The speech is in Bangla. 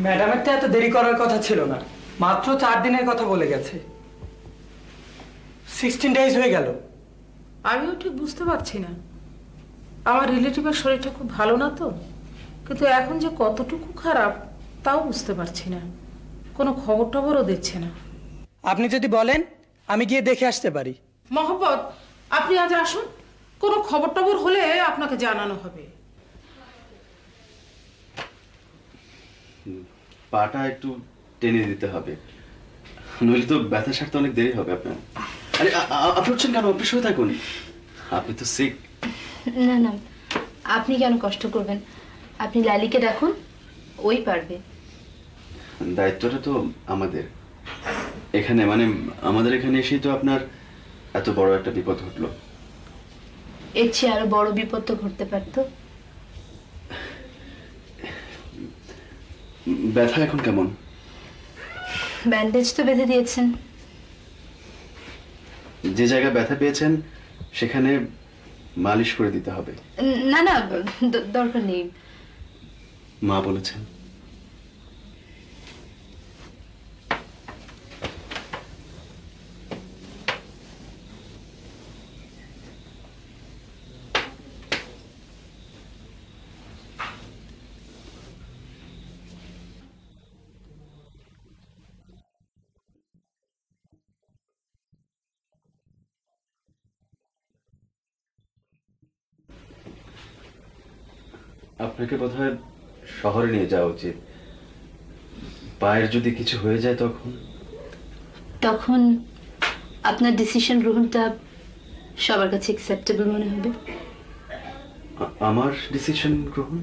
ম্যাডামের তো এত দেরি করার কথা ছিল না, মাত্র 4 দিনের কথা বলে গেছে। 16 ডেজ হয়ে গেল। আমিও ঠিক বুঝতে পারছি না, আমার রিলেটিভের শরীরটা খুব ভালো না তো, কিন্তু এখন যে কতটুকু খারাপ তাও বুঝতে পারছি না। কোনো খবর টবরও দিচ্ছে না। আপনি যদি বলেন আমি গিয়ে দেখে আসতে পারি। মহব্বত, আপনি আজ আসুন, কোনো খবর টবর হলে আপনাকে জানানো হবে। পাটা একটু টেনে দিতে হবে, নইলে তো ব্যথা সারতে অনেক দেরি হবে আপনার। আরে আপনি উঠছেন কেন? আপনি শুয়ে থাকুন, আপনি তো সিক। না না, আপনি কেন কষ্ট করবেন? আপনি লালিকে ডাকুন, ওই পারবে। দায়িত্বটা তো আমাদের এখানে, মানে আমাদের এখানে এসেই তো আপনার এত বড় একটা বিপদ ঘটলো। এর চেয়ে আরো বড় বিপদ তো ঘটতে পারতো। ব্যথা এখন কেমন? ব্যান্ডেজ তো বেঁধে দিয়েছেন। যে জায়গায় ব্যথা পেয়েছেন সেখানে মালিশ করে দিতে হবে। না না, দরকার নেই। মা বলেছেন। আপনাকে বোধহয় শহরে নিয়ে যাওয়া উচিত। পায়ের যদি কিছু হয়ে যায় তখন? তখন আপনার ডিসিশন গ্রহণটা সবার কাছে অ্যাকসেপ্টেবল মনে হবে। আমার ডিসিশন গ্রহণ?